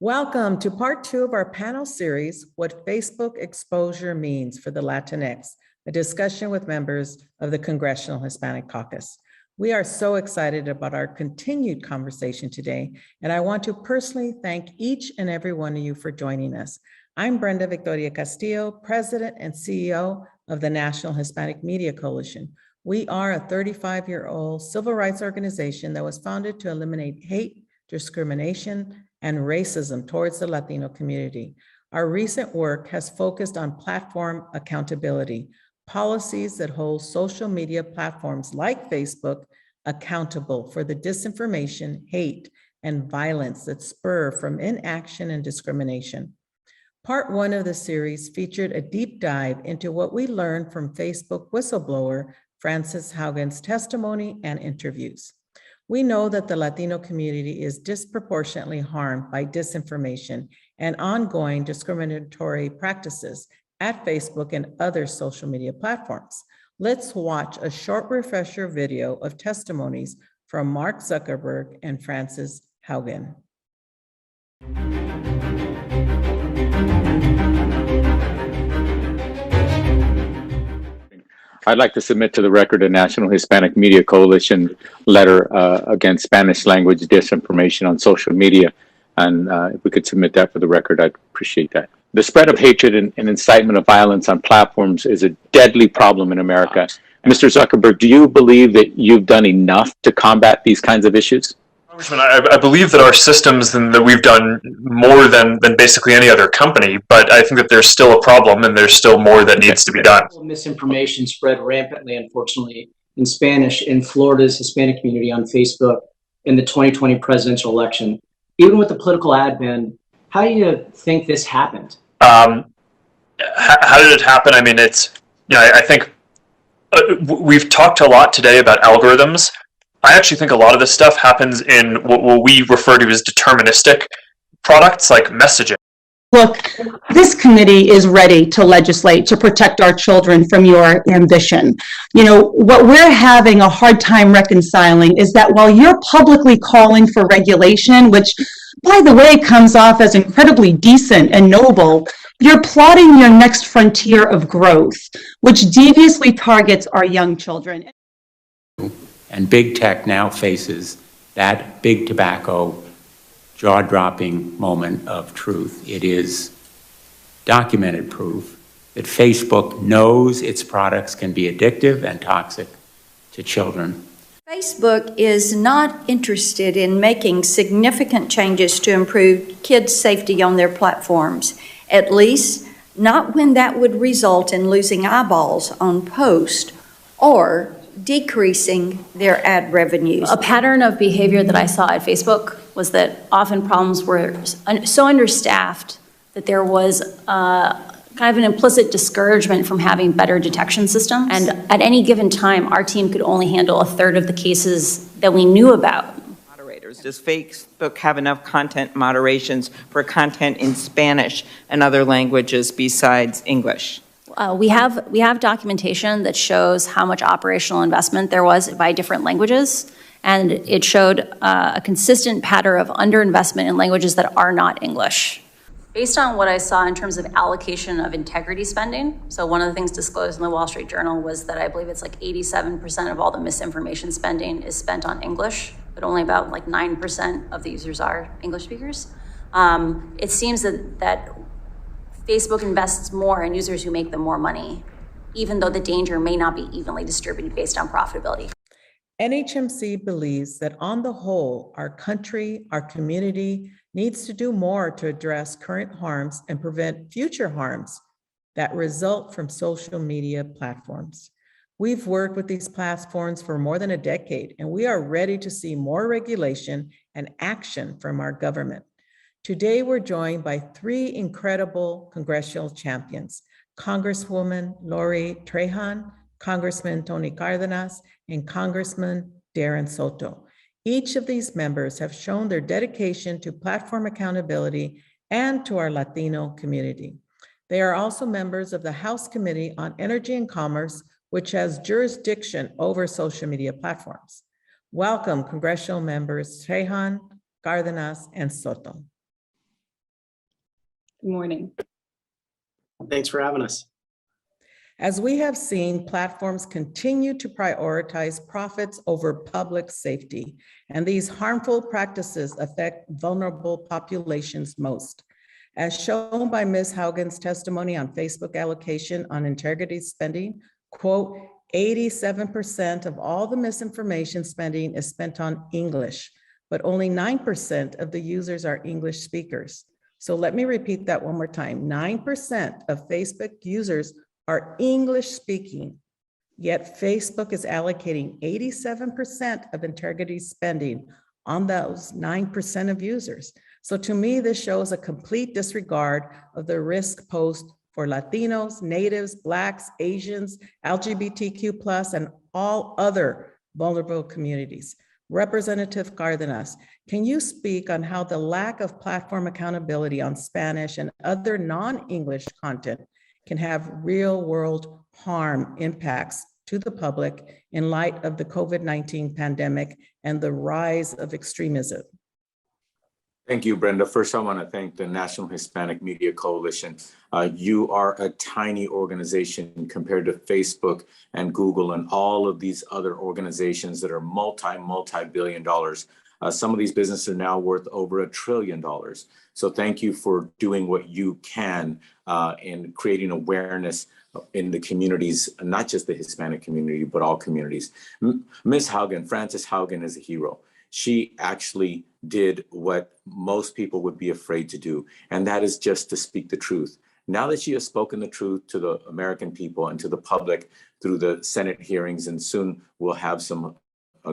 Welcome to part 2 of our panel series, What Facebook Exposure Means for the Latinx, a discussion with members of the Congressional Hispanic Caucus. We are so excited about our continued conversation today, and I want to personally thank each and every one of you for joining us. I'm Brenda Victoria Castillo, President and CEO of the National Hispanic Media Coalition. We are a 35-year-old civil rights organization that was founded to eliminate hate, discrimination, and racism towards the Latino community. Our recent work has focused on platform accountability, policies that hold social media platforms like Facebook accountable for the disinformation, hate, and violence that spur from inaction and discrimination. Part 1 of the series featured a deep dive into what we learned from Facebook whistleblower Frances Haugen's testimony and interviews. We know that the Latino community is disproportionately harmed by disinformation and ongoing discriminatory practices at Facebook and other social media platforms. Let's watch a short refresher video of testimonies from Mark Zuckerberg and Frances Haugen. I'd like to submit to the record a National Hispanic Media Coalition letter against Spanish language disinformation on social media. And if we could submit that for the record, I'd appreciate that. The spread of hatred and incitement of violence on platforms is a deadly problem in America. Mr. Zuckerberg, do you believe that you've done enough to combat these kinds of issues? Congressman, I believe that our systems and that we've done more than basically any other company, but I think that there's still a problem and there's still more that needs to be done. Misinformation spread rampantly, unfortunately, in Spanish in Florida's Hispanic community on Facebook in the 2020 presidential election. Even with the political ad ban, how do you think this happened? How did it happen? I mean, I think we've talked a lot today about algorithms. I actually think a lot of this stuff happens in what we refer to as deterministic products like messaging. Look, this committee is ready to legislate to protect our children from your ambition. You know, what we're having a hard time reconciling is that while you're publicly calling for regulation, which, by the way, comes off as incredibly decent and noble, you're plotting your next frontier of growth, which deviously targets our young children. And big tech now faces that big tobacco jaw-dropping moment of truth. It is documented proof that Facebook knows its products can be addictive and toxic to children. Facebook is not interested in making significant changes to improve kids' safety on their platforms, at least not when that would result in losing eyeballs on posts or decreasing their ad revenues. A pattern of behavior that I saw at Facebook was that often problems were so understaffed that there was kind of an implicit discouragement from having better detection systems. And at any given time, our team could only handle a third of the cases that we knew about. Moderators, does Facebook have enough content moderations for content in Spanish and other languages besides English? We have documentation that shows how much operational investment there was by different languages, and it showed a consistent pattern of underinvestment in languages that are not English. Based on what I saw in terms of allocation of integrity spending, so one of the things disclosed in the Wall Street Journal was that I believe it's like 87% of all the misinformation spending is spent on English, but only about like 9% of the users are English speakers. It seems that Facebook invests more in users who make them more money, even though the danger may not be evenly distributed based on profitability. NHMC believes that on the whole, our country, our community needs to do more to address current harms and prevent future harms that result from social media platforms. We've worked with these platforms for more than a decade, and we are ready to see more regulation and action from our government. Today, we're joined by 3 incredible congressional champions, Congresswoman Lori Trejan, Congressman Tony Cardenas, and Congressman Darren Soto. Each of these members have shown their dedication to platform accountability and to our Latino community. They are also members of the House Committee on Energy and Commerce, which has jurisdiction over social media platforms. Welcome, Congressional Members Trejan, Cardenas, and Soto. Good morning. Thanks for having us. As we have seen, platforms continue to prioritize profits over public safety, and these harmful practices affect vulnerable populations most. As shown by Ms. Haugen's testimony on Facebook allocation on integrity spending, quote, 87% of all the misinformation spending is spent on English, but only 9% of the users are English speakers. So let me repeat that one more time. 9% of Facebook users are English speaking, yet Facebook is allocating 87% of integrity spending on those 9% of users. So to me, this shows a complete disregard of the risk posed for Latinos, Natives, Blacks, Asians, LGBTQ+, and all other vulnerable communities. Representative Cardenas, can you speak on how the lack of platform accountability on Spanish and other non-English content can have real-world harm impacts to the public in light of the COVID-19 pandemic and the rise of extremism? Thank you, Brenda. First, I want to thank the National Hispanic Media Coalition. You are a tiny organization compared to Facebook and Google and all of these other organizations that are multi-billion dollars. Some of these businesses are now worth over $1 trillion. So thank you for doing what you can in creating awareness in the communities, not just the Hispanic community, but all communities. Ms. Haugen, Frances Haugen, is a hero. She actually did what most people would be afraid to do, and that is just to speak the truth. Now that she has spoken the truth to the American people and to the public through the Senate hearings, and soon we'll have some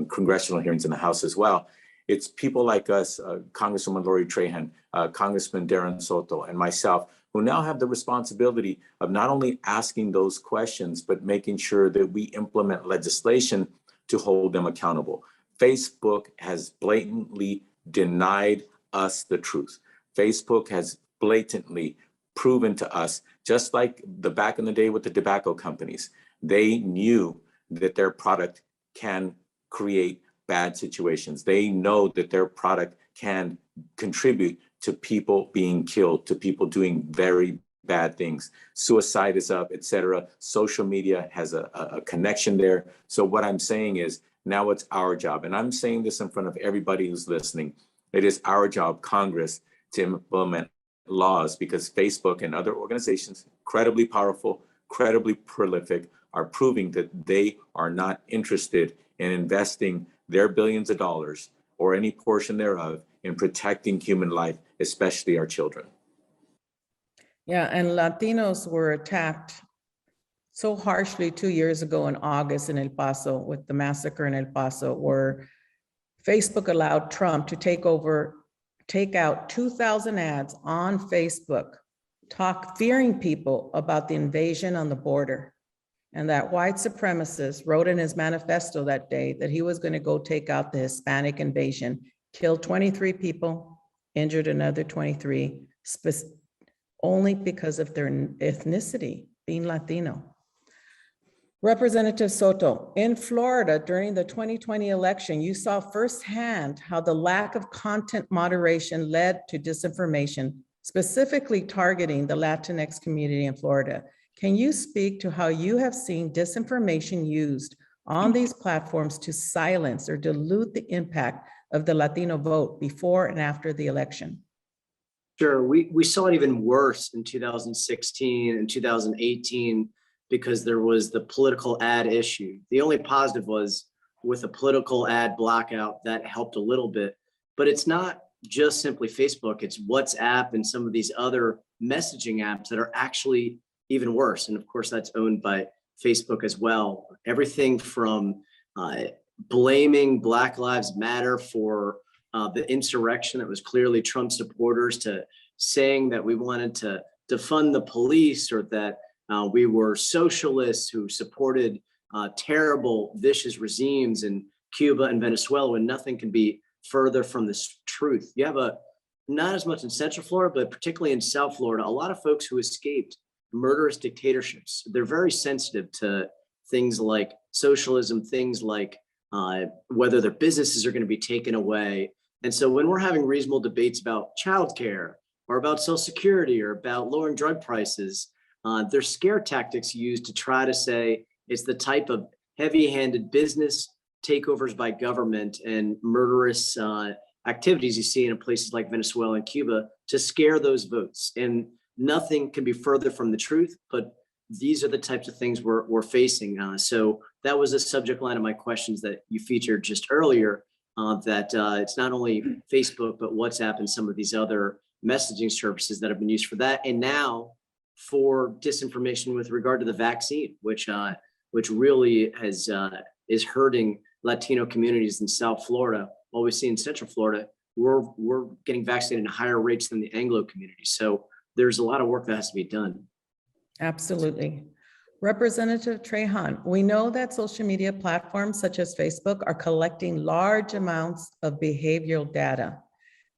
congressional hearings in the House as well, it's people like us, Congresswoman Lori Trahan, Congressman Darren Soto, and myself, who now have the responsibility of not only asking those questions, but making sure that we implement legislation to hold them accountable. Facebook has blatantly denied us the truth. Facebook has blatantly proven to us, just like the back in the day with the tobacco companies, they knew that their product can create bad situations. They know that their product can contribute to people being killed, to people doing very bad things. Suicide is up, etc. Social media has a connection there. So what I'm saying is, now it's our job, and I'm saying this in front of everybody who's listening. It is our job, Congress, to implement laws, because Facebook and other organizations, incredibly powerful, incredibly prolific, are proving that they are not interested in investing their billions of dollars or any portion thereof in protecting human life, especially our children. Yeah, and Latinos were attacked so harshly 2 years ago in August in El Paso with the massacre in El Paso, where Facebook allowed Trump to take out 2,000 ads on Facebook, fearing people about the invasion on the border. And that white supremacist wrote in his manifesto that day that he was going to go take out the Hispanic invasion, killed 23 people, injured another 23, only because of their ethnicity, being Latino. Representative Soto, in Florida during the 2020 election, you saw firsthand how the lack of content moderation led to disinformation, specifically targeting the Latinx community in Florida. Can you speak to how you have seen disinformation used on these platforms to silence or dilute the impact of the Latino vote before and after the election? Sure, we saw it even worse in 2016 and 2018 because there was the political ad issue. The only positive was with a political ad blackout that helped a little bit, but it's not just simply Facebook, it's WhatsApp and some of these other messaging apps that are actually even worse. And of course, that's owned by Facebook as well. Everything from blaming Black Lives Matter for the insurrection that was clearly Trump supporters, to saying that we wanted to defund the police, or that we were socialists who supported terrible, vicious regimes in Cuba and Venezuela, when nothing can be further from the truth. You have not as much in Central Florida, but particularly in South Florida, a lot of folks who escaped murderous dictatorships. They're very sensitive to things like socialism, things like whether their businesses are going to be taken away. And so when we're having reasonable debates about childcare or about Social Security or about lowering drug prices. They're scare tactics used to try to say it's the type of heavy-handed business takeovers by government and murderous activities you see in places like Venezuela and Cuba to scare those votes. And nothing can be further from the truth, but these are the types of things we're facing. So that was a subject line of my questions that you featured just earlier, that it's not only Facebook, but WhatsApp and some of these other messaging services that have been used for that. And now for disinformation with regard to the vaccine, which really is hurting Latino communities in South Florida. While we see in Central Florida, we're getting vaccinated at higher rates than the Anglo community. So there's a lot of work that has to be done. Absolutely. Representative Trejan, we know that social media platforms such as Facebook are collecting large amounts of behavioral data.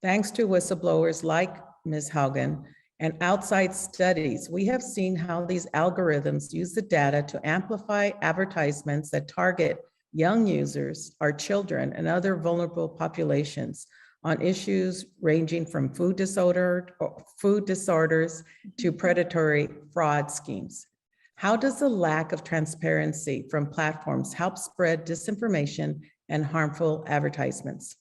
Thanks to whistleblowers like Ms. Haugen and outside studies, we have seen how these algorithms use the data to amplify advertisements that target young users, our children, and other vulnerable populations on issues ranging from food disorders to predatory fraud schemes. How does the lack of transparency from platforms help spread disinformation and harmful advertisements?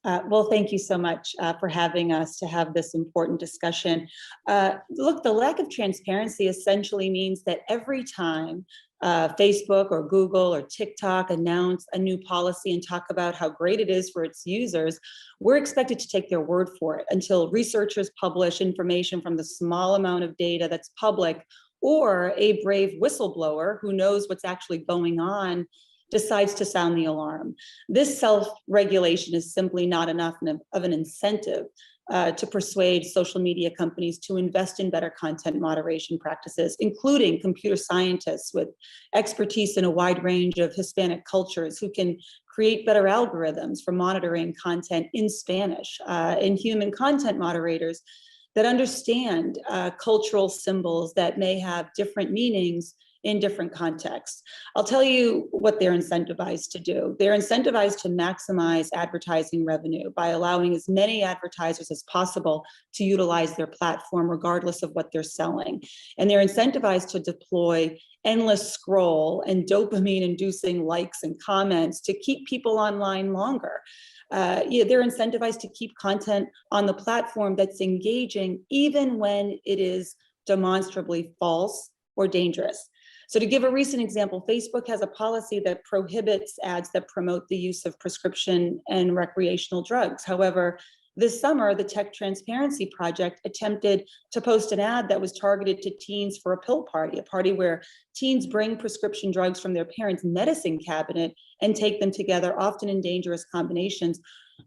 Well, thank you so much for having us to have this important discussion. Look, the lack of transparency essentially means that every time Facebook or Google or TikTok announce a new policy and talk about how great it is for its users, we're expected to take their word for it until researchers publish information from the small amount of data that's public, or a brave whistleblower who knows what's actually going on decides to sound the alarm. This self-regulation is simply not enough of an incentive to persuade social media companies to invest in better content moderation practices, including computer scientists with expertise in a wide range of Hispanic cultures who can create better algorithms for monitoring content in Spanish, and human content moderators that understand cultural symbols that may have different meanings in different contexts. I'll tell you what they're incentivized to do. They're incentivized to maximize advertising revenue by allowing as many advertisers as possible to utilize their platform regardless of what they're selling. And they're incentivized to deploy endless scroll and dopamine-inducing likes and comments to keep people online longer. They're incentivized to keep content on the platform that's engaging even when it is demonstrably false or dangerous. So to give a recent example, Facebook has a policy that prohibits ads that promote the use of prescription and recreational drugs. However, this summer, the Tech Transparency Project attempted to post an ad that was targeted to teens for a pill party, a party where teens bring prescription drugs from their parents' medicine cabinet and take them together, often in dangerous combinations.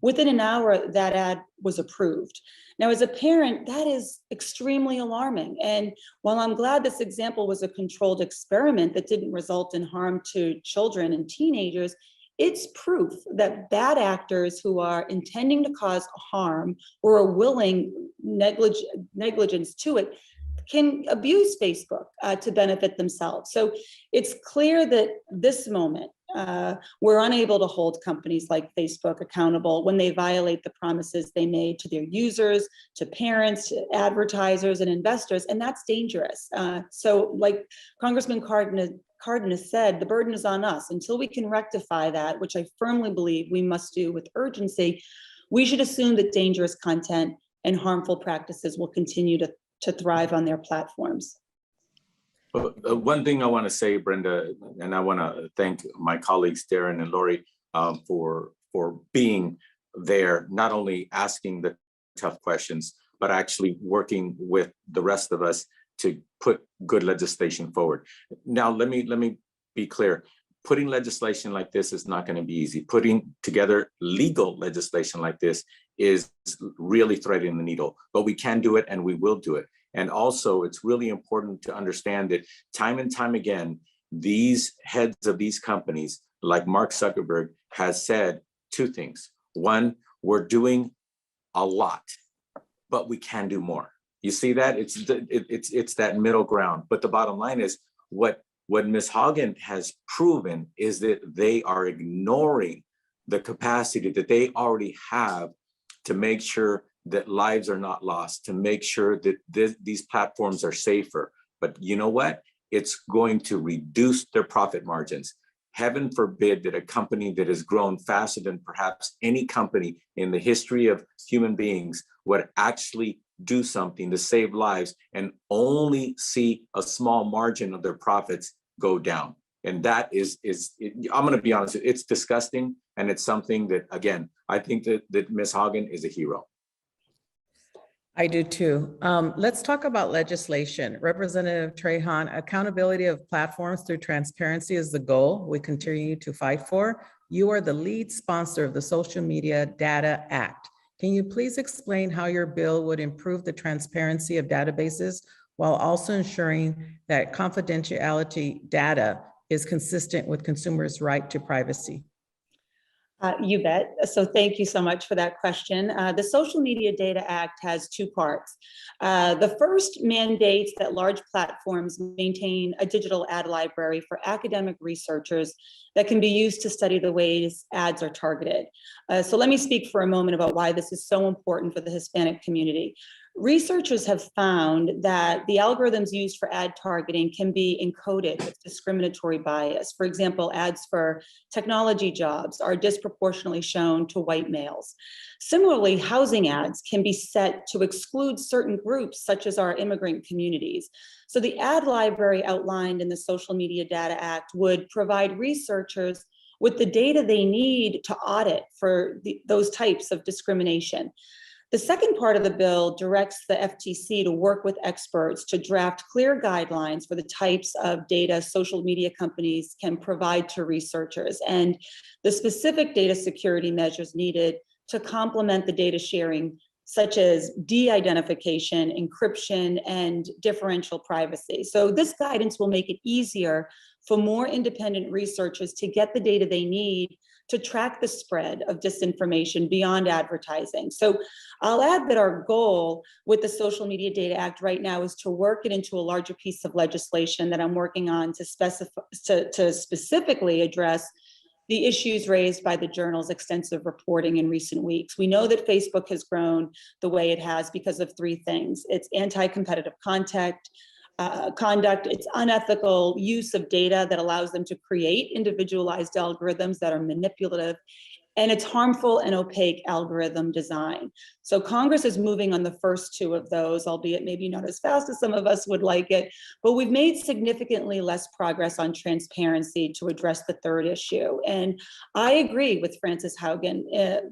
Within an hour, that ad was approved. Now, as a parent, that is extremely alarming. And while I'm glad this example was a controlled experiment that didn't result in harm to children and teenagers, it's proof that bad actors who are intending to cause harm or are willing negligence to it can abuse Facebook to benefit themselves. So it's clear that this moment, we're unable to hold companies like Facebook accountable when they violate the promises they made to their users, to parents, to advertisers, and investors, and that's dangerous. So like Congressman Cardin has said, the burden is on us. Until we can rectify that, which I firmly believe we must do with urgency, we should assume that dangerous content and harmful practices will continue to thrive on their platforms. One thing I want to say, Brenda, and I want to thank my colleagues Darren and Lori for being there, not only asking the tough questions, but actually working with the rest of us to put good legislation forward. Now, let me be clear. Putting legislation like this is not going to be easy. Putting together legal legislation like this is really threading the needle, but we can do it and we will do it. And also, it's really important to understand that time and time again, these heads of these companies, like Mark Zuckerberg, has said two things. One, we're doing a lot, but we can do more. You see that? It's that middle ground. But the bottom line is what Ms. Haugen has proven is that they are ignoring the capacity that they already have to make sure that lives are not lost, to make sure that these platforms are safer. But you know what? It's going to reduce their profit margins. Heaven forbid that a company that has grown faster than perhaps any company in the history of human beings would actually do something to save lives and only see a small margin of their profits go down. And that I'm going to be honest, it's disgusting. And it's something that, again, I think that Ms. Hagen is a hero. I do too. Let's talk about legislation. Representative Trejan, accountability of platforms through transparency is the goal we continue to fight for. You are the lead sponsor of the Social Media Data Act. Can you please explain how your bill would improve the transparency of databases while also ensuring that confidentiality data is consistent with consumers' right to privacy? You bet. So thank you so much for that question. The Social Media Data Act has two parts. The first mandates that large platforms maintain a digital ad library for academic researchers that can be used to study the ways ads are targeted. So let me speak for a moment about why this is so important for the Hispanic community. Researchers have found that the algorithms used for ad targeting can be encoded with discriminatory bias. For example, ads for technology jobs are disproportionately shown to white males. Similarly, housing ads can be set to exclude certain groups, such as our immigrant communities. So the ad library outlined in the Social Media Data Act would provide researchers with the data they need to audit for those types of discrimination. The second part of the bill directs the FTC to work with experts to draft clear guidelines for the types of data social media companies can provide to researchers and the specific data security measures needed to complement the data sharing, such as de-identification, encryption, and differential privacy. So this guidance will make it easier for more independent researchers to get the data they need to track the spread of disinformation beyond advertising. So I'll add that our goal with the Social Media Data Act right now is to work it into a larger piece of legislation that I'm working on to specifically address the issues raised by the journal's extensive reporting in recent weeks. We know that Facebook has grown the way it has because of three things. It's anti-competitive conduct, its unethical use of data that allows them to create individualized algorithms that are manipulative, and its harmful and opaque algorithm design. So Congress is moving on the first two of those, albeit maybe not as fast as some of us would like it, but we've made significantly less progress on transparency to address the third issue. And I agree with Frances Haugen,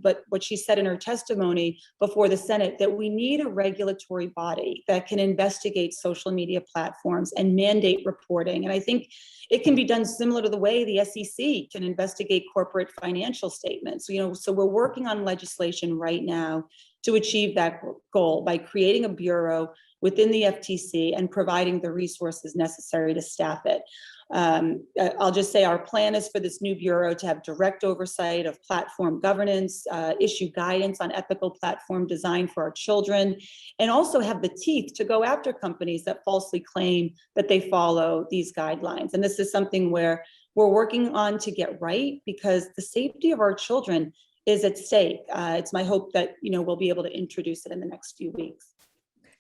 but what she said in her testimony before the Senate, that we need a regulatory body that can investigate social media platforms and mandate reporting. And I think it can be done similar to the way the SEC can investigate corporate financial statements. So we're working on legislation right now to achieve that goal by creating a bureau within the FTC and providing the resources necessary to staff it. I'll just say our plan is for this new bureau to have direct oversight of platform governance, issue guidance on ethical platform design for our children, and also have the teeth to go after companies that falsely claim that they follow these guidelines. And this is something where we're working on to get right, because the safety of our children is at stake. It's my hope that we'll be able to introduce it in the next few weeks.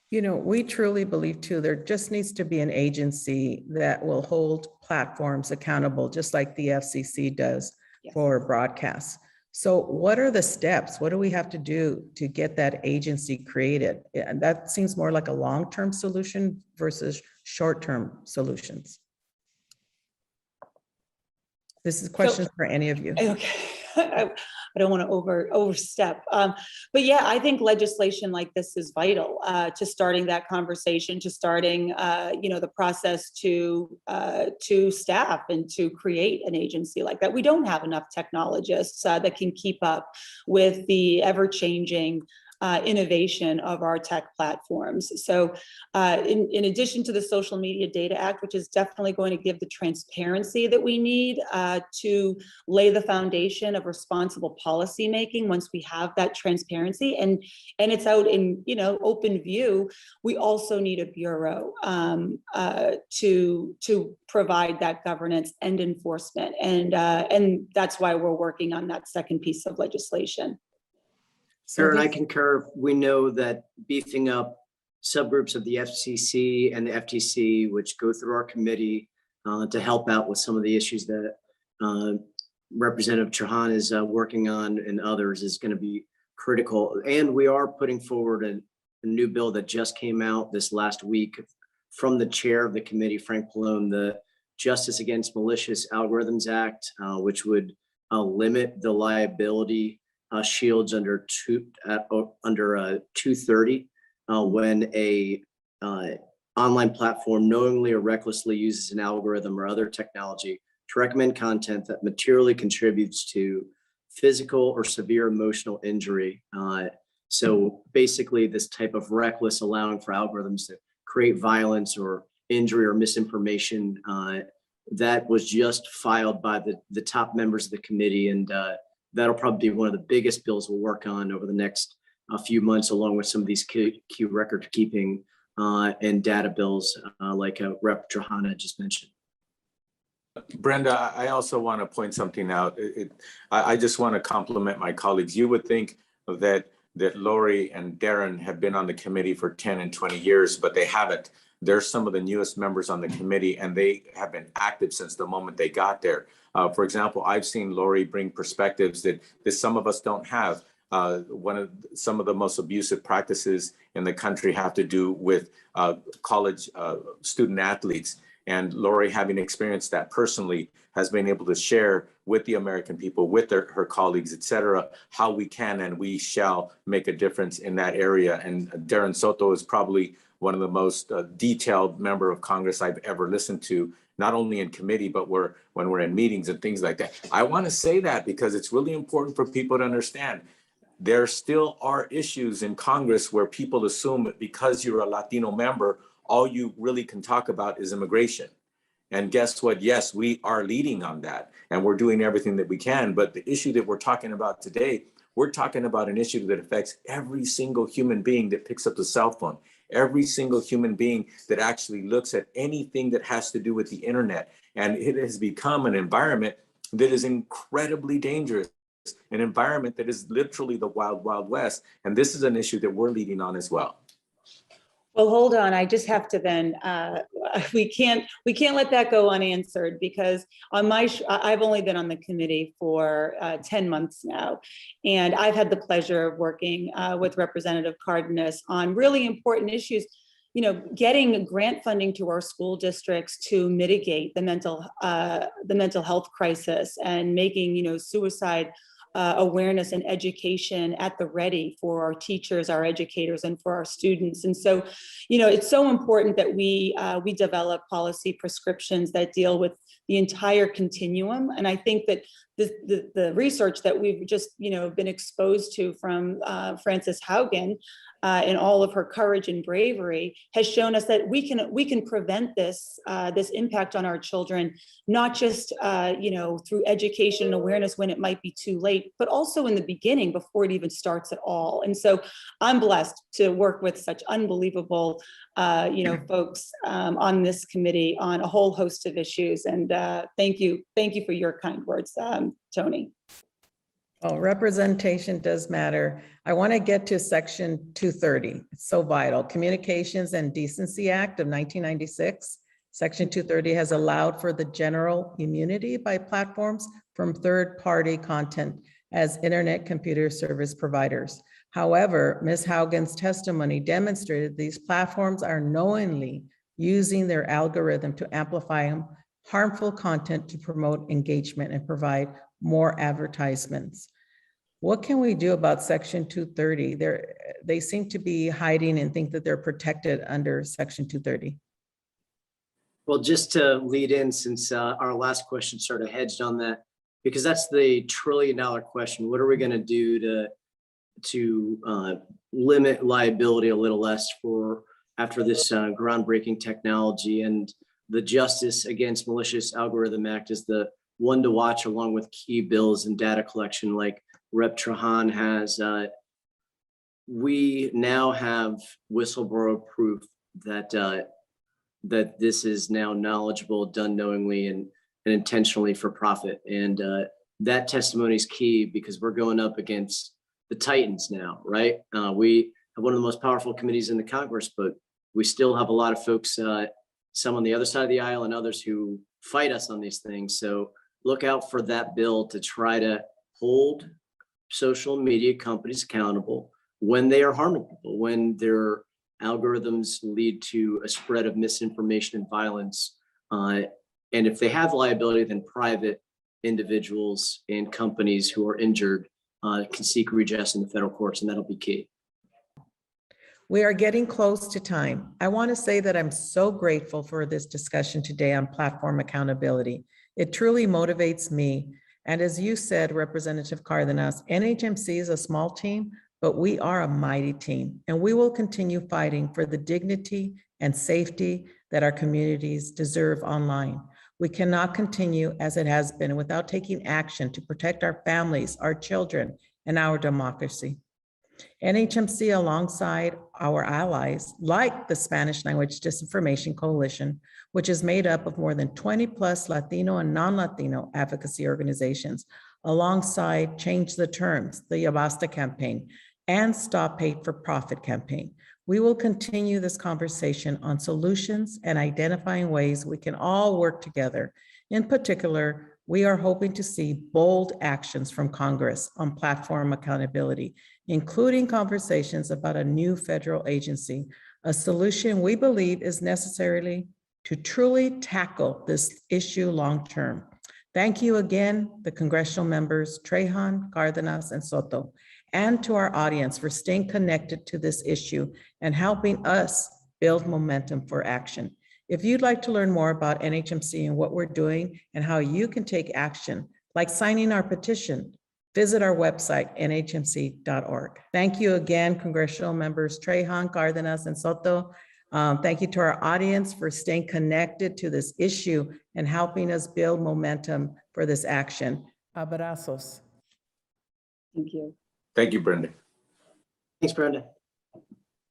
We truly believe too, there just needs to be an agency that will hold platforms accountable, just like the FCC does for broadcasts. So what are the steps? What do we have to do to get that agency created? And that seems more like a long-term solution versus short-term solutions. This is questions for any of you. Okay. I don't want to overstep. But yeah, I think legislation like this is vital to starting that conversation, to starting, the process to staff and to create an agency like that. We don't have enough technologists that can keep up with the ever-changing innovation of our tech platforms. So in addition to the Social Media Data Act, which is definitely going to give the transparency that we need to lay the foundation of responsible policymaking once we have that transparency and it's out in open view, we also need a bureau to provide that governance and enforcement. And that's why we're working on that second piece of legislation. Sure, and I concur. We know that beefing up subgroups of the FCC and the FTC, which go through our committee to help out with some of the issues that Representative Trahan is working on and others, is going to be critical. And we are putting forward a new bill that just came out this last week from the chair of the committee, Frank Pallone, the Justice Against Malicious Algorithms Act, which would limit the liability shields under 230 when a online platform knowingly or recklessly uses an algorithm or other technology to recommend content that materially contributes to physical or severe emotional injury. So basically, this type of reckless allowing for algorithms to create violence or injury or misinformation, that was just filed by the top members of the committee, and that'll probably be one of the biggest bills we'll work on over the next few months, along with some of these key record keeping and data bills like Rep. Trahan just mentioned. Brenda, I also want to point something out. I just want to compliment my colleagues. You would think that Lori and Darren have been on the committee for 10 and 20 years, but they haven't. They're some of the newest members on the committee, and they have been active since the moment they got there. For example, I've seen Lori bring perspectives that some of us don't have. Some of the most abusive practices in the country have to do with college student athletes. And Lori, having experienced that personally, has been able to share with the American people, with her colleagues, et cetera, how we can and we shall make a difference in that area. And Darren Soto is probably one of the most detailed member of Congress I've ever listened to, not only in committee, but when we're in meetings and things like that. I want to say that because it's really important for people to understand. There still are issues in Congress where people assume that because you're a Latino member, all you really can talk about is immigration. And guess what? Yes, we are leading on that and we're doing everything that we can. But the issue that we're talking about today, we're talking about an issue that affects every single human being that picks up the cell phone, every single human being that actually looks at anything that has to do with the internet. And it has become an environment that is incredibly dangerous, an environment that is literally the wild, wild west. And this is an issue that we're leading on as well. Well, hold on. I just have to then, we can't let that go unanswered because I've only been on the committee for 10 months now. And I've had the pleasure of working with Representative Cardenas on really important issues, getting grant funding to our school districts to mitigate the mental health crisis and making, suicide awareness and education at the ready for our teachers, our educators, and for our students. And so, it's so important that we develop policy prescriptions that deal with the entire continuum. And I think that the research that we've just, been exposed to from Frances Haugen and all of her courage and bravery has shown us that we can prevent this impact on our children, not just through education and awareness when it might be too late, but also in the beginning before it even starts at all. And so I'm blessed to work with such unbelievable folks on this committee on a whole host of issues. And thank you for your kind words, Tony. Oh, representation does matter. I want to get to Section 230. It's so vital. Communications and Decency Act of 1996. Section 230 has allowed for the general immunity by platforms from third-party content as internet computer service providers. However, Ms. Haugen's testimony demonstrated these platforms are knowingly using their algorithm to amplify harmful content to promote engagement and provide more advertisements. What can we do about Section 230? They seem to be hiding and think that they're protected under Section 230. Well, just to lead in, since our last question sort of hedged on that, because that's the $1 trillion question. What are we going to do to limit liability a little less after this groundbreaking technology? And the Justice Against Malicious Algorithm Act is the one to watch, along with key bills and data collection like Rep. Trahan has. We now have whistleblower proof that this is now knowledgeable, done knowingly and intentionally for profit. And that testimony is key because we're going up against the titans now, right? We have one of the most powerful committees in the Congress, but we still have a lot of folks, some on the other side of the aisle and others who fight us on these things. So look out for that bill to try to hold social media companies accountable when they are harming people, when their algorithms lead to a spread of misinformation and violence. And if they have liability, then private individuals and companies who are injured can seek redress in the federal courts, and that'll be key. We are getting close to time. I want to say that I'm so grateful for this discussion today on platform accountability. It truly motivates me. And as you said, Representative Cardenas, NHMC is a small team, but we are a mighty team, and we will continue fighting for the dignity and safety that our communities deserve online. We cannot continue as it has been without taking action to protect our families, our children, and our democracy. NHMC, alongside our allies, like the Spanish Language Disinformation Coalition, which is made up of more than 20 plus Latino and non-Latino advocacy organizations, alongside Change the Terms, the Yabasta campaign, and Stop Hate for Profit campaign. We will continue this conversation on solutions and identifying ways we can all work together. In particular, we are hoping to see bold actions from Congress on platform accountability, including conversations about a new federal agency, a solution we believe is necessary to truly tackle this issue long-term. Thank you again, the congressional members, Trejan, Cardenas, and Soto, and to our audience for staying connected to this issue and helping us build momentum for action. If you'd like to learn more about NHMC and what we're doing and how you can take action, like signing our petition, visit our website, nhmc.org. Thank you again, congressional members Trejan, Cardenas, and Soto. Thank you to our audience for staying connected to this issue and helping us build momentum for this action. Abrazos. Thank you. Thank you, Brenda. Thanks, Brenda.